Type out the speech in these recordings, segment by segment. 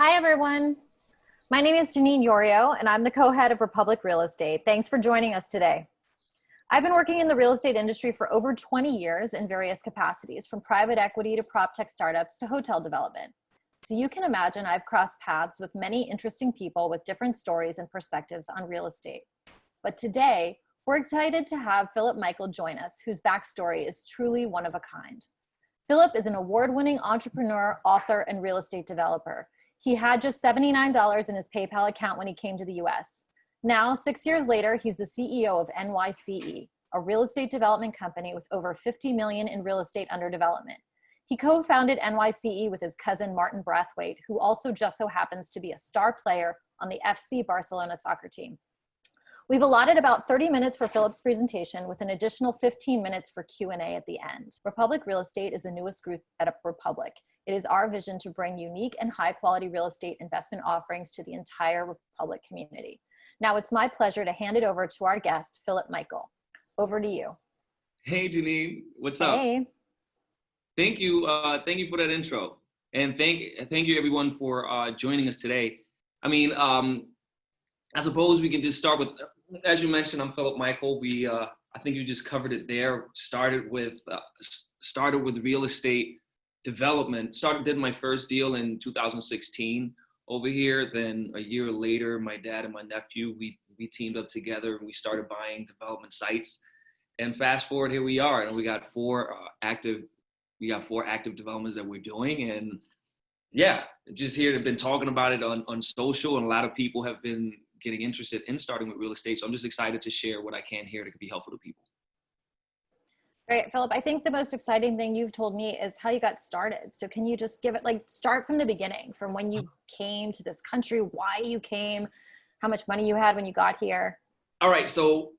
Hi, everyone. My name is Janine Yorio, and I'm the co-head of Republic Real Estate. Thanks for joining us today. I've been working in the real estate industry for over 20 years in various capacities, from private equity to prop tech startups to hotel development. So you can imagine I've crossed paths with many interesting people with different stories and perspectives on real estate. But today, we're excited to have Philip Michael join us, whose backstory is truly one of a kind. Philip is an award-winning entrepreneur, author, and real estate developer. He had just $79 in his PayPal account when he came to the US. Now, 6 years later, he's the CEO of NYCE, a real estate development company with over 50 million in real estate under development. He co-founded NYCE with his cousin Martin Brathwaite, who also just so happens to be a star player on the FC Barcelona soccer team. We've allotted about 30 minutes for Philip's presentation with an additional 15 minutes for Q&A at the end. Republic Real Estate is the newest group at Republic. It is our vision to bring unique and high quality real estate investment offerings to the entire Republic community. Now it's my pleasure to hand it over to our guest, Philip Michael. Over to you. Hey, Janine, what's up? Hey. Thank you for that intro. And thank you everyone for joining us today. I suppose we can just start with, as you mentioned, I'm Philip Michael. I think you just covered it there. Started with real estate development. Did my first deal in 2016 over here. Then a year later, my dad and my nephew, we teamed up together and we started buying development sites. And fast forward, here we are, and we got four active developments that we're doing. And yeah, just here, I've been talking about it on social, and a lot of people have been getting interested in starting with real estate. So I'm just excited to share what I can here that could be helpful to people. Great, Philip. I think the most exciting thing you've told me is how you got started. So can you just give it, start from the beginning, from when you came to this country, why you came, how much money you had when you got here? All right. So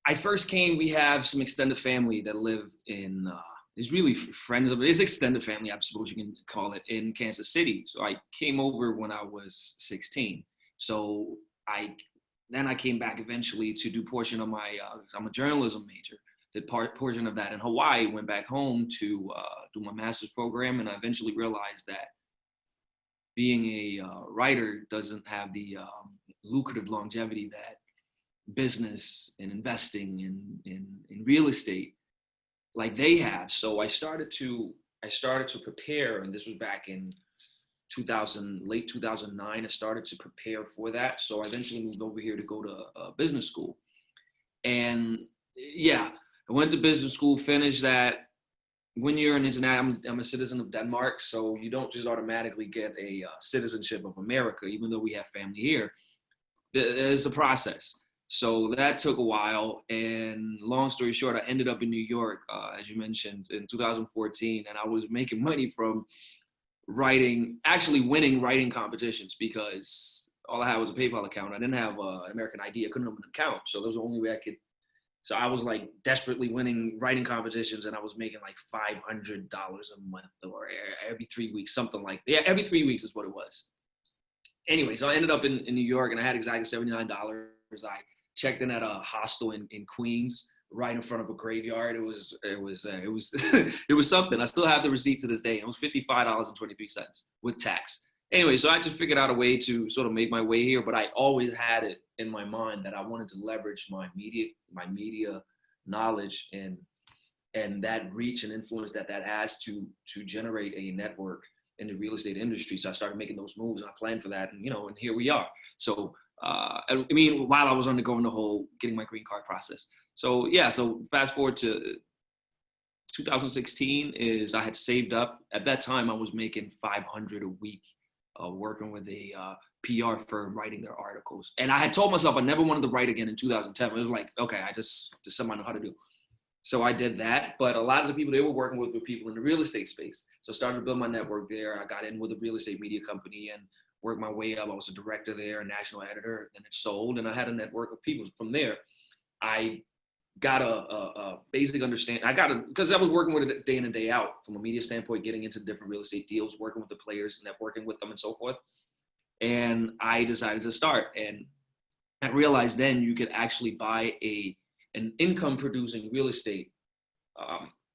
I first came, we have some extended family that live in, is really friends of it. It's extended family, I suppose you can call it, in Kansas City. So I came over when I was 16. So then I came back eventually to do portion of my, I'm a journalism major, did portion of that in Hawaii, went back home to do my master's program, and I eventually realized that being a writer doesn't have the lucrative longevity that business and investing in real estate like they have. So I started to prepare, and this was back in late 2009, I started to prepare for that. So I eventually moved over here to go to business school. And yeah, I went to business school, finished that. When you're an international, I'm a citizen of Denmark, so you don't just automatically get a citizenship of America, even though we have family here. There's a process. So that took a while, and long story short, I ended up in New York, as you mentioned, in 2014, and I was making money from winning writing competitions, because all I had was a PayPal account. I didn't have an American ID. I couldn't open an account. So that was the only way I could. So I was like desperately winning writing competitions, and I was making like $500 a month, or every 3 weeks, something like that. Yeah, every 3 weeks is what it was. Anyway, so I ended up in New York, and I had exactly $79. I checked in at a hostel in Queens, right in front of a graveyard. It was it was something. I still have the receipt to this day. It was $55.23 with tax. Anyway, so I just figured out a way to sort of make my way here, but I always had it in my mind that I wanted to leverage my media knowledge and that reach and influence that has to generate a network in the real estate industry. So I started making those moves, and I planned for that, and and here we are. So while I was undergoing the whole getting my green card process. So yeah, so fast forward to 2016, is I had saved up. At that time, I was making $500 a week, working with a PR firm, writing their articles. And I had told myself I never wanted to write again in 2010. It was like, okay, I just something I know how to do. So I did that, but a lot of the people they were working with were people in the real estate space. So I started to build my network there. I got in with a real estate media company and worked my way up. I was a director there, a national editor, and it sold. And I had a network of people. From there, I got a basic understanding. Because I was working with it day in and day out from a media standpoint, getting into different real estate deals, working with the players, networking with them, and so forth. And I decided to start. And I realized then you could actually buy an income producing real estate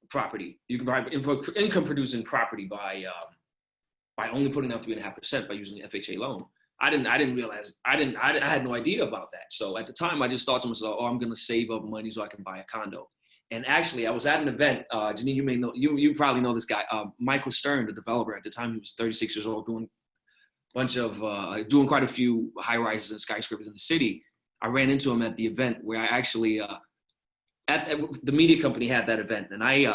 property. You can buy income producing property by by only putting down 3.5% by using the FHA loan. I didn't realize, I had no idea about that. So at the time, I just thought to myself, oh, I'm going to save up money so I can buy a condo. And actually, I was at an event. Janine, you may know, you probably know this guy, Michael Stern, the developer. At the time, he was 36 years old, doing doing quite a few high rises and skyscrapers in the city. I ran into him at the event where I actually, at the media company had that event, and I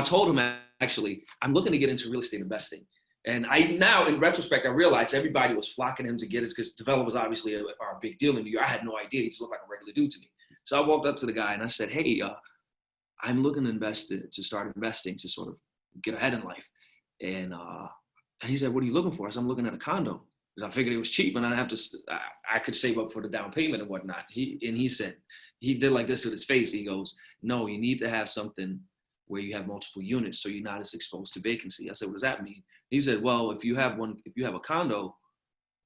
told him actually, I'm looking to get into real estate investing. And now in retrospect, I realized everybody was flocking him to get us because developers obviously are a big deal in New York. I had no idea. He just looked like a regular dude to me. So I walked up to the guy and I said, hey, I'm looking to start investing to sort of get ahead in life. And he said, what are you looking for? I said, I'm looking at a condo. Because I figured it was cheap and I could save up for the down payment and whatnot. He said, he did like this with his face. He goes, no, you need to have something where you have multiple units so you're not as exposed to vacancy. I said, what does that mean? He said, well, if you have a condo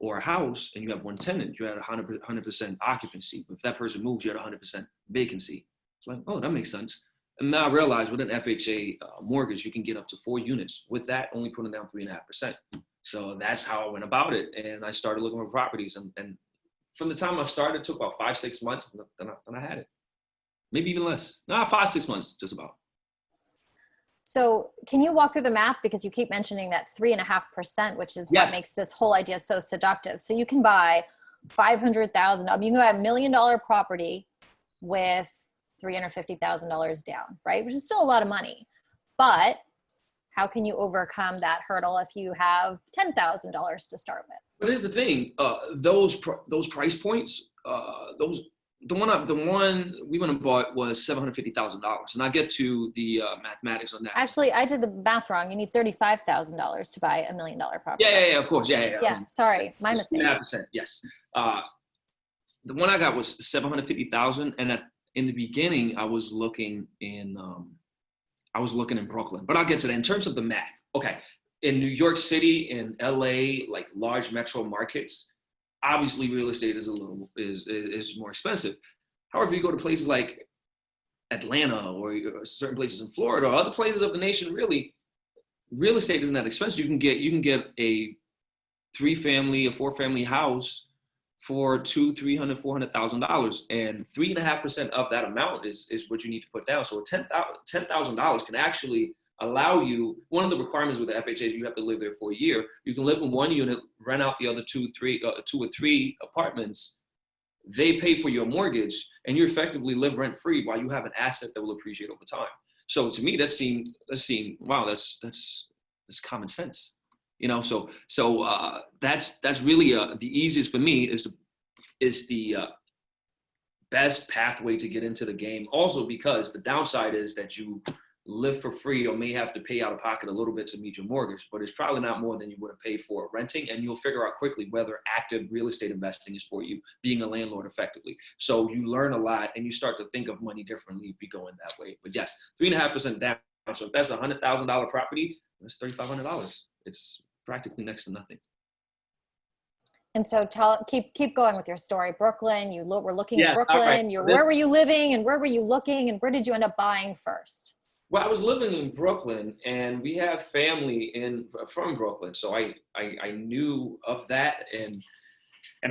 or a house and you have one tenant, you had 100% occupancy. If that person moves, you had 100% vacancy. It's like, oh, that makes sense. And now I realize with an FHA mortgage, you can get up to 4 units. With that, only putting down 3.5%. So that's how I went about it. And I started looking for properties. And from the time I started, it took about 5-6 months, and I had it. Maybe even less. No, 5-6 months, just about. So can you walk through the math? Because you keep mentioning that 3.5%, which is what makes this whole idea so seductive. So you can buy $500,000. You can buy $1 million property with $350,000 down, right? Which is still a lot of money. But how can you overcome that hurdle if you have $10,000 to start with? But here's the thing: those price points, the one we went and bought was $750,000, and I get to the mathematics on that. Actually, I did the math wrong. You need $35,000 to buy $1 million property. Yeah, of course, yeah. Yeah, sorry, my mistake. 2.5%, yes. The one I got was $750,000, and in the beginning, I was looking in Brooklyn, but I'll get to that. In terms of the math, okay, in New York City, in LA, like large metro markets, obviously real estate is more expensive. However, you go to places like Atlanta or certain places in Florida or other places of the nation, really, real estate isn't that expensive. You can get a 3-family, a 4-family house for $200,000, $300,000, $400,000, and 3.5% of that amount is what you need to put down. So $10,000 can actually allow you. One of the requirements with the FHA is you have to live there for a year. You can live in one unit, rent out the other 2 or 3 apartments. They pay for your mortgage, and you effectively live rent free while you have an asset that will appreciate over time. So to me, that seemed wow, that's common sense. So that's really the easiest for me is the best pathway to get into the game. Also, because the downside is that you live for free or may have to pay out of pocket a little bit to meet your mortgage, but it's probably not more than you would have paid for renting, and you'll figure out quickly whether active real estate investing is for you, being a landlord effectively. So you learn a lot and you start to think of money differently if you go in that way. But yes, 3.5% down. So if that's a $100,000 property, that's $3,500. It's practically next to nothing. And so keep going with your story. Brooklyn, we're looking at Brooklyn. Right. Where were you living and where were you looking and where did you end up buying first? Well, I was living in Brooklyn, and we have family from Brooklyn, so I knew of that, and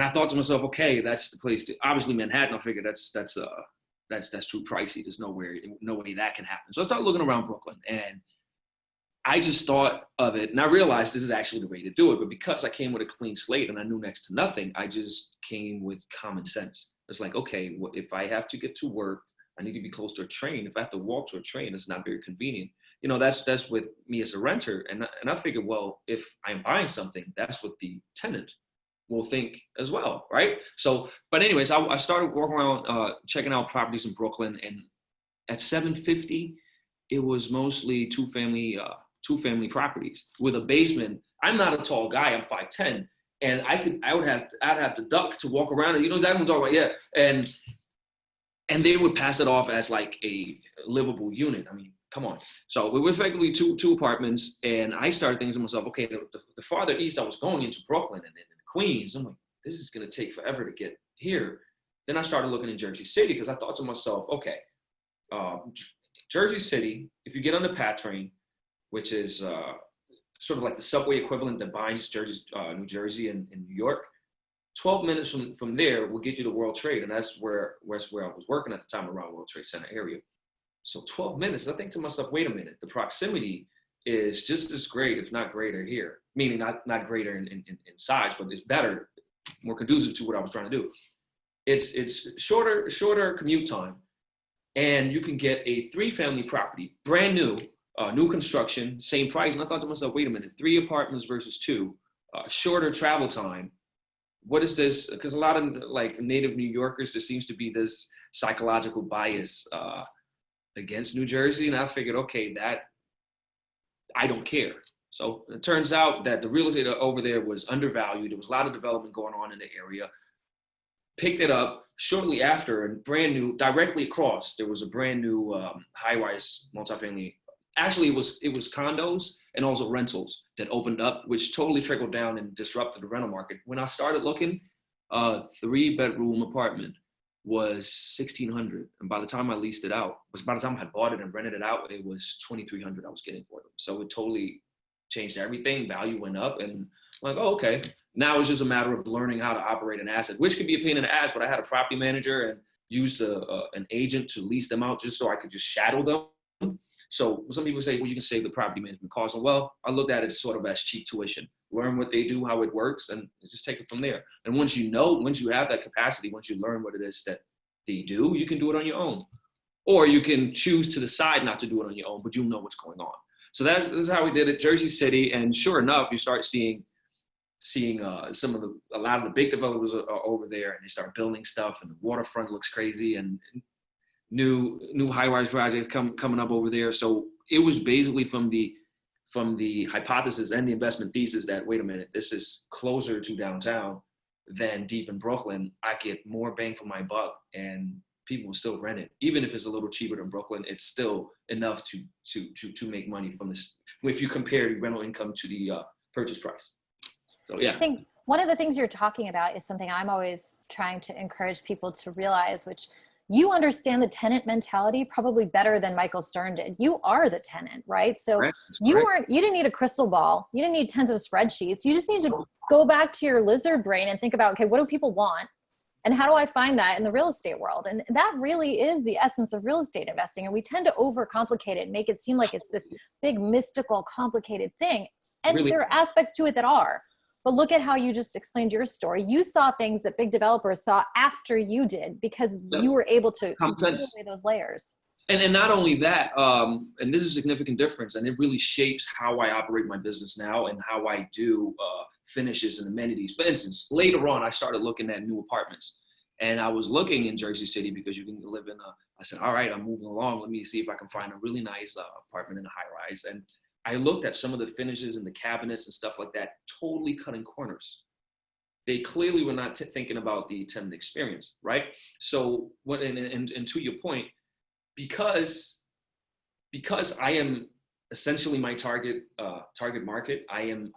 I thought to myself, okay, that's the place to. Obviously, Manhattan. I figured that's too pricey. There's no way that can happen. So I started looking around Brooklyn, and I just thought of it, and I realized this is actually the way to do it. But because I came with a clean slate and I knew next to nothing, I just came with common sense. It's like, okay, if I have to get to work, I need to be close to a train. If I have to walk to a train, it's not very convenient. That's with me as a renter. And I figured, well, if I'm buying something, that's what the tenant will think as well, right? So, but anyways, I started walking around, checking out properties in Brooklyn, and at 750, it was mostly two-family properties with a basement. I'm not a tall guy. I'm 5'10", and I'd have to duck to walk around. And you know exactly what I'm talking about, yeah. And they would pass it off as like a livable unit. I mean, come on. So we were effectively two apartments, and I started thinking to myself, okay, the farther east I was going into Brooklyn and then Queens, I'm like, this is going to take forever to get here. Then I started looking in Jersey City because I thought to myself, okay, Jersey City, if you get on the PATH train, which is sort of like the subway equivalent that binds New Jersey and New York. 12 minutes from there will get you to World Trade, and that's where I was working at the time, around World Trade Center area. So 12 minutes, I think to myself, wait a minute, the proximity is just as great, if not greater here, meaning not greater in size, but it's better, more conducive to what I was trying to do. It's shorter commute time, and you can get a 3-family property, brand new, new construction, same price. And I thought to myself, wait a minute, 3 apartments versus 2, shorter travel time. What is this? Because a lot of like native New Yorkers, there seems to be this psychological bias against New Jersey. And I figured, okay, that I don't care. So it turns out that the real estate over there was undervalued. There was a lot of development going on in the area. Picked it up shortly after, and brand new, directly across, there was a brand new high-rise multifamily. Actually, it was condos and also rentals that opened up, which totally trickled down and disrupted the rental market. When I started looking, a 3-bedroom apartment was $1,600, and by the time I leased it out, by the time I had bought it and rented it out, it was $2,300 I was getting for them. So it totally changed everything. Value went up, and I'm like, oh, okay. Now it's just a matter of learning how to operate an asset, which could be a pain in the ass. But I had a property manager and used an agent to lease them out just so I could just shadow them. So some people say, well, you can save the property management costs. And well, I looked at it sort of as cheap tuition. Learn what they do, how it works, and just take it from there. And once you have that capacity, once you learn what it is that they do, you can do it on your own. Or you can choose to decide not to do it on your own, but you'll know what's going on. So this is how we did it, Jersey City. And sure enough, you start seeing a lot of the big developers are over there, and they start building stuff, and the waterfront looks crazy, and new high-rise projects coming up over there. So it was basically from the hypothesis and the investment thesis that, wait a minute, this is closer to downtown than deep in Brooklyn. I get more bang for my buck, and people will still rent it. Even if it's a little cheaper than Brooklyn, it's still enough to make money from this, if you compare the rental income to the purchase price. So yeah. I think one of the things you're talking about is something I'm always trying to encourage people to realize, which you understand the tenant mentality probably better than Michael Stern did. You are the tenant, right? So you didn't need a crystal ball. You didn't need tons of spreadsheets. You just need to go back to your lizard brain and think about, okay, what do people want? And how do I find that in the real estate world? And that really is the essence of real estate investing. And we tend to overcomplicate it and make it seem like it's this big, mystical, complicated thing. And really, there are aspects to it that are. But look at how you just explained your story. You saw things that big developers saw after you did, because you were able to peel away those layers. And not only that, and this is a significant difference, and it really shapes how I operate my business now and how I do finishes and amenities. For instance, later on, I started looking at new apartments, and I was looking in Jersey City because you can live in I said, all right, I'm moving along. Let me see if I can find a really nice apartment in a high rise. And I looked at some of the finishes and the cabinets and stuff like that, totally cutting corners. They clearly were not thinking about the tenant experience, right? So what, and to your point, because I am essentially my target market, I am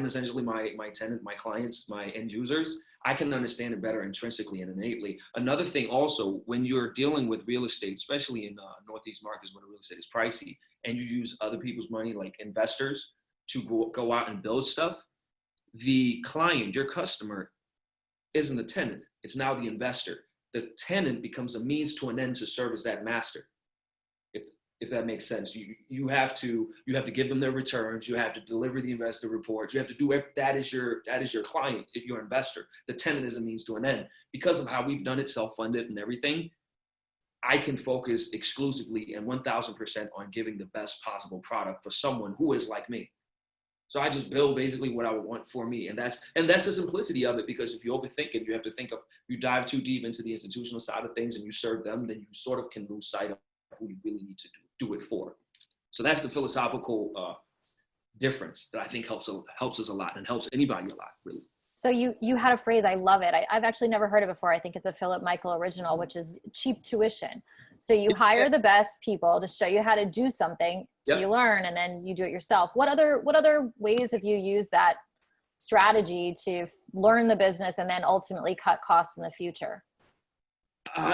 essentially my tenant, my clients, my end users, I can understand it better intrinsically and innately. Another thing also, when you're dealing with real estate, especially in Northeast markets where the real estate is pricey, and you use other people's money like investors to go out and build stuff, the client, your customer, isn't the tenant. It's now the investor. The tenant becomes a means to an end to serve as that master. If that makes sense, you have to give them their returns. You have to deliver the investor reports. You have to do that is your client, your investor. The tenant is a means to an end. Because of how we've done it, self-funded and everything, I can focus exclusively and 1,000% on giving the best possible product for someone who is like me. So I just build basically what I would want for me, and that's the simplicity of it. Because if you overthink it, you dive too deep into the institutional side of things, and you serve them, then you sort of can lose sight of who you really need to do it for. So that's the philosophical difference that I think helps us a lot, and helps anybody a lot, really. So you had a phrase, I love it. I've actually never heard it before. I think it's a Philip Michael original, which is cheap tuition. So you hire the best people to show you how to do something. Yep. You learn, and then you do it yourself. What other ways have you used that strategy to learn the business and then ultimately cut costs in the future?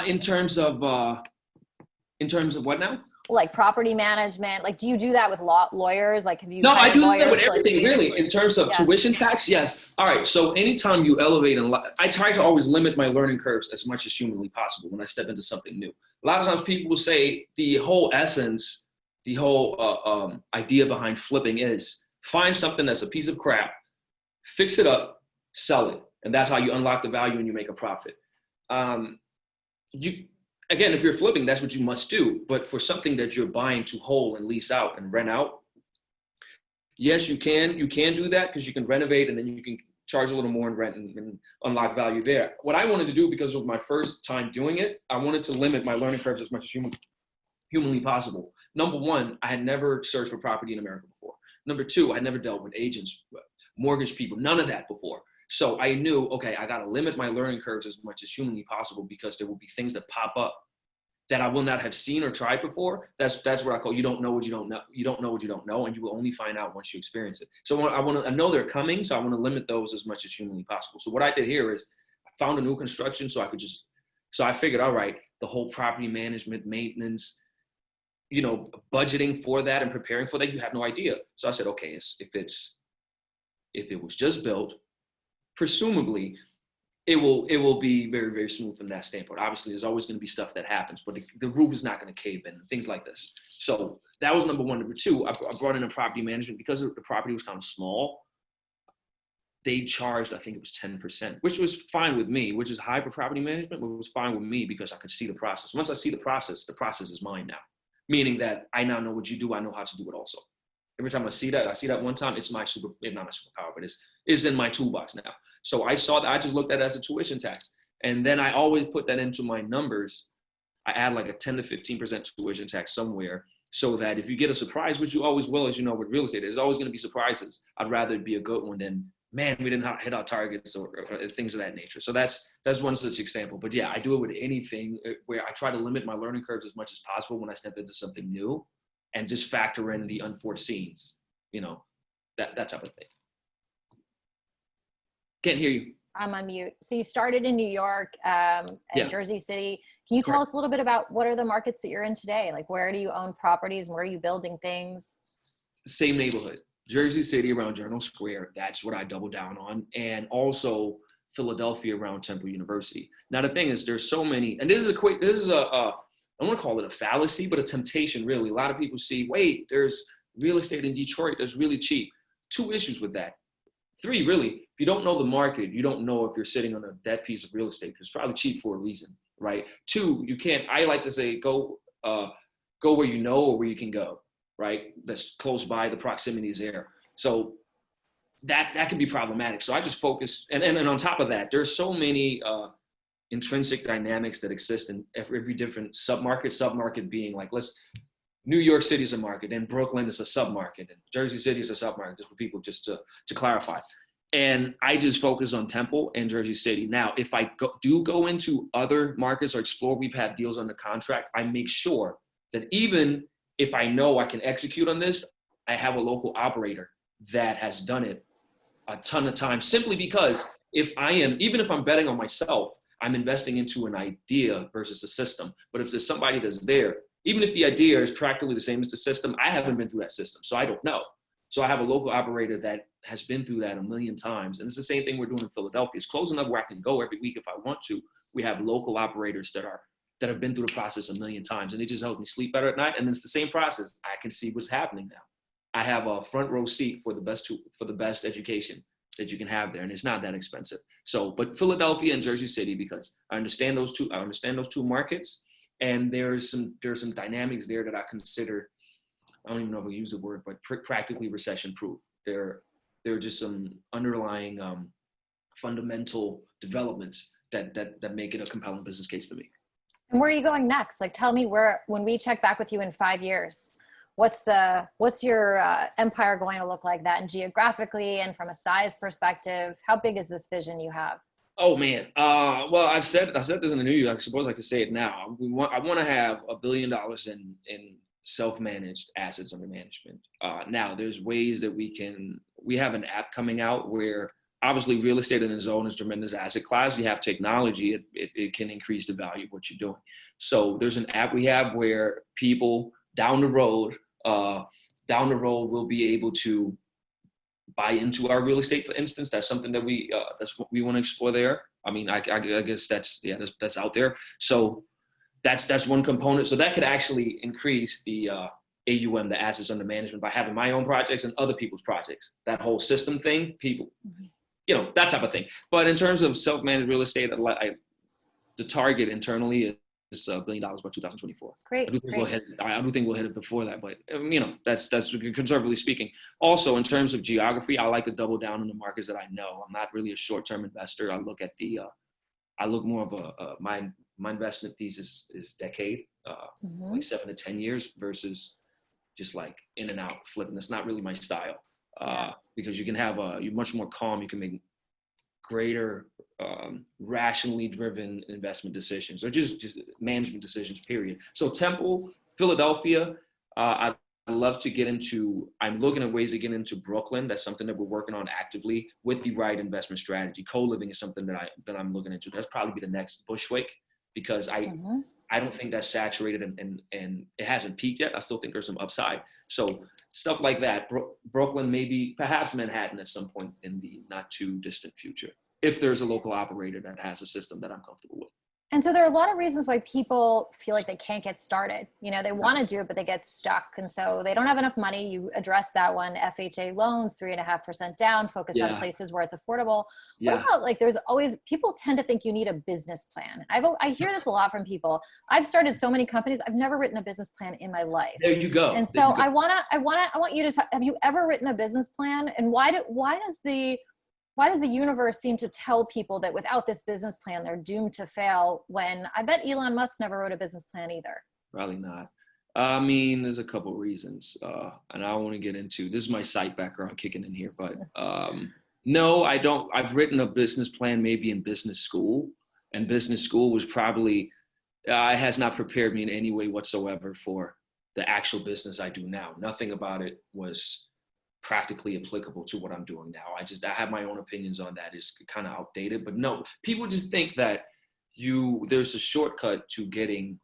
In terms of what now? like property management? Like, do you do that with lawyers? Like, have you No, I hired do that with lawyers to like, everything, really. In terms of yeah. tuition tax, yes. All right. So anytime you elevate, and I try to always limit my learning curves as much as humanly possible when I step into something new. A lot of times people will say the whole essence, the whole idea behind flipping is find something that's a piece of crap, fix it up, sell it, and that's how you unlock the value and you make a profit. You Again, if you're flipping, that's what you must do. But for something that you're buying to hold and lease out and rent out, yes, you can do that because you can renovate and then you can charge a little more in rent and unlock value there. What I wanted to do, because it was my first time doing it, I wanted to limit my learning curves as much as humanly possible. Number one, I had never searched for property in America before. Number two, I had never dealt with agents, mortgage people, none of that before. So I knew, okay, I got to limit my learning curves as much as humanly possible because there will be things that pop up that I will not have seen or tried before. That's what I call you don't know what you don't know. You don't know what you don't know, and you will only find out once you experience it. So I know they're coming, so I want to limit those as much as humanly possible. So what I did here is I found a new construction, so I figured, all right, the whole property management, maintenance, budgeting for that and preparing for that, you have no idea. So I said, okay, if it was just built, presumably it will be very, very smooth from that standpoint. Obviously, there's always going to be stuff that happens, but the roof is not going to cave in, things like this. So that was number one. Number two, I brought in a property management because the property was kind of small. They charged, I think it was 10%, which was fine with me, which is high for property management, but it was fine with me because I could see the process. Once I see the process is mine now, meaning that I now know what you do. I know how to do it also. Every time I see that one time, it's not my superpower, but it's in my toolbox now. So I saw that, I just looked at it as a tuition tax. And then I always put that into my numbers. I add like a 10 to 15% tuition tax somewhere so that if you get a surprise, which you always will, as you know, with real estate, there's always going to be surprises. I'd rather it be a good one than, man, we didn't hit our targets or things of that nature. So that's one such example. But yeah, I do it with anything where I try to limit my learning curves as much as possible when I step into something new and just factor in the unforeseens, that type of thing. Can't hear you. I'm on mute. So you started in New York and Jersey City. Can you tell us a little bit about what are the markets that you're in today? Like, where do you own properties? Where are you building things? Same neighborhood, Jersey City around Journal Square. That's what I double down on. And also Philadelphia around Temple University. Now, the thing is, there's so many, and this is I don't want to call it a fallacy, but a temptation, really. A lot of people see, wait, there's real estate in Detroit that's really cheap. Two issues with that. Three, really. If you don't know the market, you don't know if you're sitting on that piece of real estate because it's probably cheap for a reason, right? Two, I like to say, go where you know or where you can go, right? That's close by, the proximity is there. So that can be problematic. So I just focus, and on top of that, there's so many intrinsic dynamics that exist in every different submarket being like, New York City is a market, and Brooklyn is a submarket, and Jersey City is a submarket, just for people just to clarify. And I just focus on Temple and Jersey City. Now, if I do go into other markets or explore, we've had deals under contract, I make sure that even if I know I can execute on this, I have a local operator that has done it a ton of times, simply because even if I'm betting on myself, I'm investing into an idea versus a system. But if there's somebody that's there, even if the idea is practically the same as the system, I haven't been through that system, so I don't know. So I have a local operator that has been through that a million times. And it's the same thing we're doing in Philadelphia. It's close enough where I can go every week if I want to. We have local operators that have been through the process a million times, and it just helps me sleep better at night. And it's the same process. I can see what's happening now. I have a front row seat for the best education that you can have there, and it's not that expensive. So, but Philadelphia and Jersey City, because I understand those two markets, and there's some dynamics there that I consider, I don't even know if I use the word, but practically recession proof. There are just some underlying fundamental developments that make it a compelling business case for me. And where are you going next? Like, tell me when we check back with you in 5 years, what's your empire going to look like that, and geographically and from a size perspective? How big is this vision you have? Oh man. Well, I said this in the news. I suppose I could say it now. I want to have $1 billion in self-managed assets under management. Now there's ways that we have an app coming out where obviously real estate in its own is a tremendous asset class. You have technology, it can increase the value of what you're doing. So there's an app we have where people down the road, we'll be able to buy into our real estate, for instance. That's something that that's what we want to explore there. I mean, I guess that's out there. So that's one component. So that could actually increase the AUM, the assets under management, by having my own projects and other people's projects. That whole system thing, people, that type of thing. But in terms of self-managed real estate, the target internally is $1 billion by 2024. Great. I do think we'll hit it before that, but that's conservatively speaking. Also, in terms of geography, I like to double down on the markets that I know. I'm not really a short-term investor. I look more of my investment thesis is decade, like 7 to 10 years versus just like in and out flipping. That's not really my style, because you can have you're much more calm. You can make greater rationally driven investment decisions, or just management decisions, period. So Temple, Philadelphia, I'd love to get into. I'm looking at ways to get into Brooklyn. That's something that we're working on actively with the right investment strategy. Co-living is something that I'm looking into. That's probably be the next Bushwick, because I don't think that's saturated and it hasn't peaked yet. I still think there's some upside. So stuff like that, Brooklyn, maybe perhaps Manhattan at some point in the not too distant future, if there's a local operator that has a system that I'm comfortable with. And so there are a lot of reasons why people feel like they can't get started. They want to do it, but they get stuck. And so they don't have enough money. You address that one. FHA loans, 3.5% down, focus on places where it's affordable. What about, there's always, people tend to think you need a business plan. I hear this a lot from people. I've started so many companies. I've never written a business plan in my life. There you go. And so I want you to have you ever written a business plan? And why does the universe seem to tell people that without this business plan, they're doomed to fail, when I bet Elon Musk never wrote a business plan either? Probably not. I mean, there's a couple of reasons, and I don't want to get into, this is my site background kicking in here, but no, I don't. I've written a business plan maybe in business school, and business school was probably, has not prepared me in any way whatsoever for the actual business I do now. Nothing about it was practically applicable to what I'm doing now. I have my own opinions on that. It's kind of outdated, but no, people just think that there's a shortcut to getting,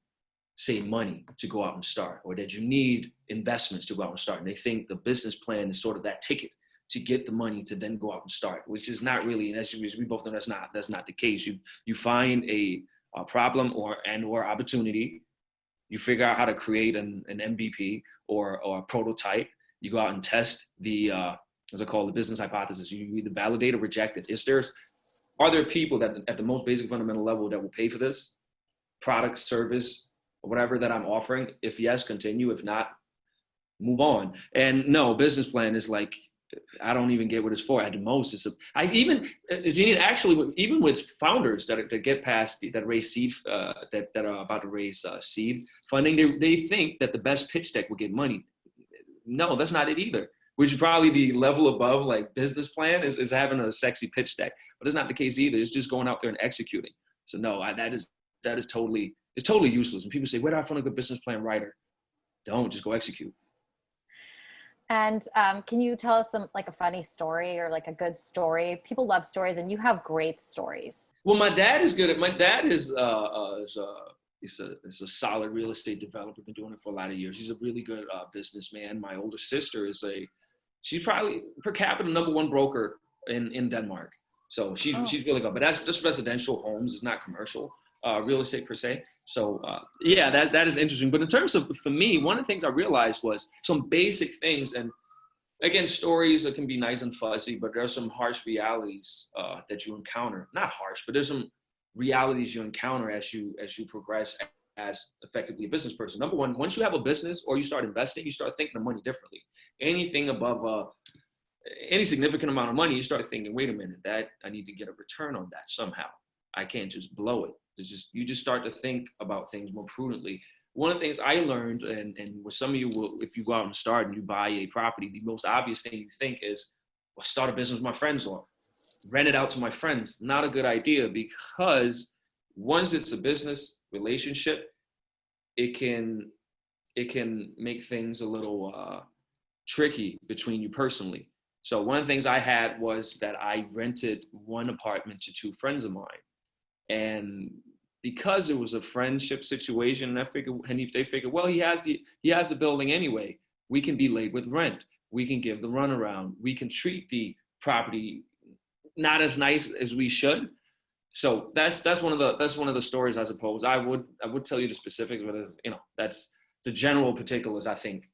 say, money to go out and start, or that you need investments to go out and start. And they think the business plan is sort of that ticket to get the money to then go out and start, which is not really, and as we both know, that's not the case. You find a problem or opportunity, you figure out how to create an MVP or a prototype. You go out and test the, as I call it, the business hypothesis. You either validate or reject it. Are there people that at the most basic fundamental level that will pay for this product, service, or whatever that I'm offering? If yes, continue. If not, move on. And no, business plan is like, I don't even get what it's for. At the most, even with founders that get past that raise seed, that are about to raise seed funding, they think that the best pitch deck will get money. No, that's not it either. Which is probably the level above, like, business plan is having a sexy pitch deck, but it's not the case either. It's just going out there and executing. So no, that is totally useless. When people say, "Where do I find a good business plan writer?" Don't, just go execute. And can you tell us a funny story or a good story? People love stories, and you have great stories. Well, my dad is He's a solid real estate developer. Been doing it for a lot of years. He's a really good businessman. My older sister she's probably per capita #1 broker in Denmark. So she's really good. But that's just residential homes. It's not commercial real estate per se. So that is interesting. But in terms of, for me, one of the things I realized was some basic things. And again, stories that can be nice and fuzzy, but there are some harsh realities that you encounter. Not harsh, but there's some realities you encounter as you progress as effectively a business person. Number one, once you have a business or you start investing, you start thinking of money differently. Anything above any significant amount of money, you start thinking, wait a minute, that I need to get a return on that somehow. I can't just blow it. You just start to think about things more prudently. One of the things I learned, and with some of you will, if you go out and start and you buy a property, the most obvious thing you think is, well, start a business with my friends or rent it out to my friends. Not a good idea, because once it's a business relationship, it can make things a little tricky between you personally. So one of the things I had was that I rented one apartment to two friends of mine, and because it was a friendship situation, they figured, well, he has the building anyway. We can be late with rent. We can give the runaround. We can treat the property not as nice as we should. So that's one of the stories, I suppose. I would tell you the specifics, but that's the general particulars. I think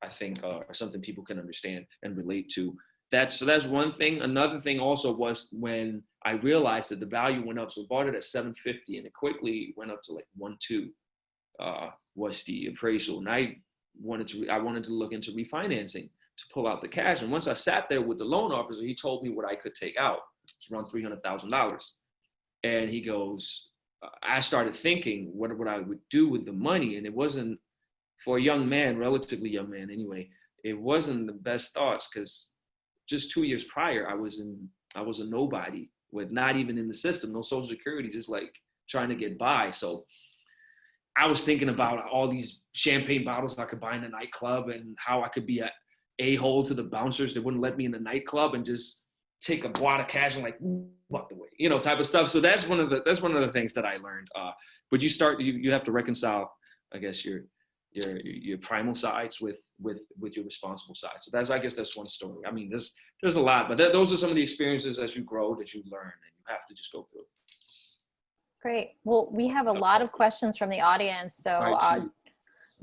are something people can understand and relate to. That's one thing. Another thing also was when I realized that the value went up. So I bought it at 750, and it quickly went up to like 1.2. Was the appraisal, and I wanted to look into refinancing to pull out the cash. And once I sat there with the loan officer, he told me what I could take out. It's around $300,000. And he goes, I started thinking what I would do with the money. And it wasn't, for a young man, relatively young man anyway, it wasn't the best thoughts, because just 2 years prior, I was a nobody, with not even in the system, no social security, just like trying to get by. So I was thinking about all these champagne bottles I could buy in a nightclub, and how I could be a a-hole to the bouncers that wouldn't let me in the nightclub, and just take a wad of cash and like walk away, type of stuff. So that's one of the things that I learned. But you have to reconcile, I guess, your primal sides with your responsible side. So I guess that's one story. I mean, there's a lot, but those are some of the experiences as you grow that you learn, and you have to just go through. Great. Well, we have a lot of questions from the audience. So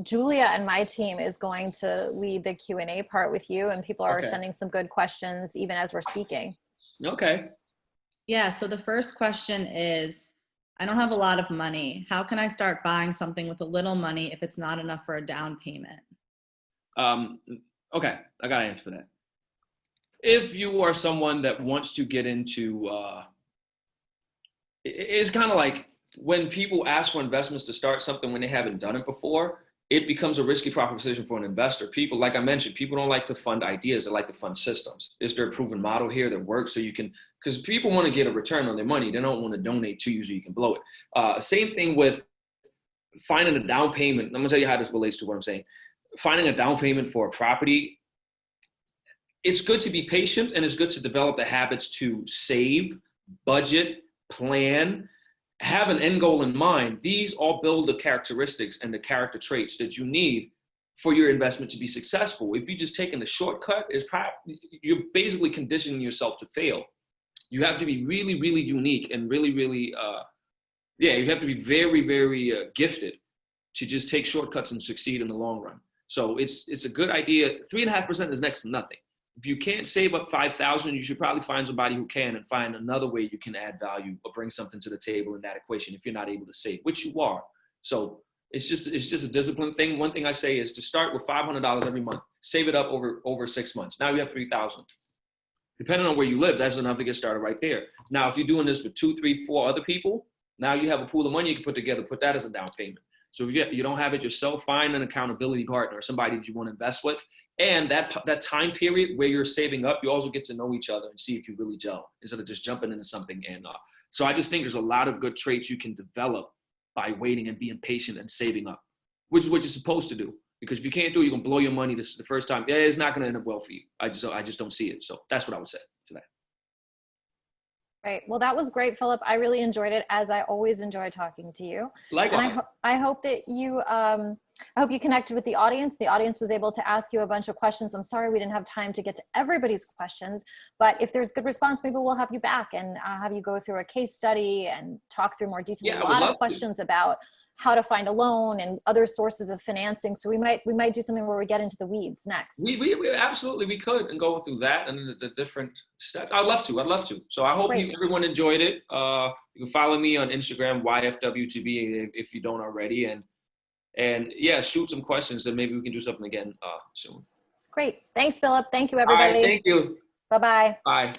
Julia and my team is going to lead the Q&A part with you, and people are sending some good questions even as we're speaking. Okay. Yeah, so the first question is, I don't have a lot of money. How can I start buying something with a little money if it's not enough for a down payment? Okay, I got an answer for that. If you are someone that wants to get into, it's kind of like when people ask for investments to start something when they haven't done it before, it becomes a risky proposition for an investor. People, like I mentioned, people don't like to fund ideas. They like to fund systems. Is there a proven model here that works so you can, because people want to get a return on their money. They don't want to donate to you so you can blow it. Same thing with finding a down payment. I'm going to tell you how this relates to what I'm saying. Finding a down payment for a property, it's good to be patient, and it's good to develop the habits to save, budget, plan, have an end goal in mind. These all build the characteristics and the character traits that you need for your investment to be successful. If you're just taking the shortcut, you're basically conditioning yourself to fail. You have to be really, really unique and really, really, you have to be very, very gifted to just take shortcuts and succeed in the long run. So it's a good idea. 3.5% is next to nothing. If you can't save up 5,000, you should probably find somebody who can, and find another way you can add value or bring something to the table in that equation if you're not able to save, which you are. So it's just a discipline thing. One thing I say is to start with $500 every month, save it up over 6 months. Now you have 3,000. Depending on where you live, that's enough to get started right there. Now, if you're doing this with 2, 3, 4 other people, now you have a pool of money you can put together, put that as a down payment. So if you don't have it yourself, find an accountability partner or somebody that you want to invest with. And that time period where you're saving up, you also get to know each other and see if you really gel, instead of just jumping into something. And so I just think there's a lot of good traits you can develop by waiting and being patient and saving up, which is what you're supposed to do. Because if you can't do it, you're going to blow your money the first time. Yeah, it's not going to end up well for you. I just don't see it. So that's what I would say to that. Right. Well, that was great, Philip. I really enjoyed it, as I always enjoy talking to you. Likewise. And I hope that you, I hope you connected with the audience. The audience was able to ask you a bunch of questions. I'm sorry we didn't have time to get to everybody's questions, but if there's good response, maybe we'll have you back and have you go through a case study and talk through more detail. Yeah, a lot of questions about how to find a loan and other sources of financing. So we might do something where we get into the weeds next. We absolutely, we could, and go through that and the different steps. I'd love to. So I hope everyone enjoyed it. You can follow me on Instagram, YFW2B, if you don't already. And yeah, shoot some questions, and maybe we can do something again soon. Great. Thanks, Philip. Thank you, everybody. All right, thank you. Bye-bye. Bye.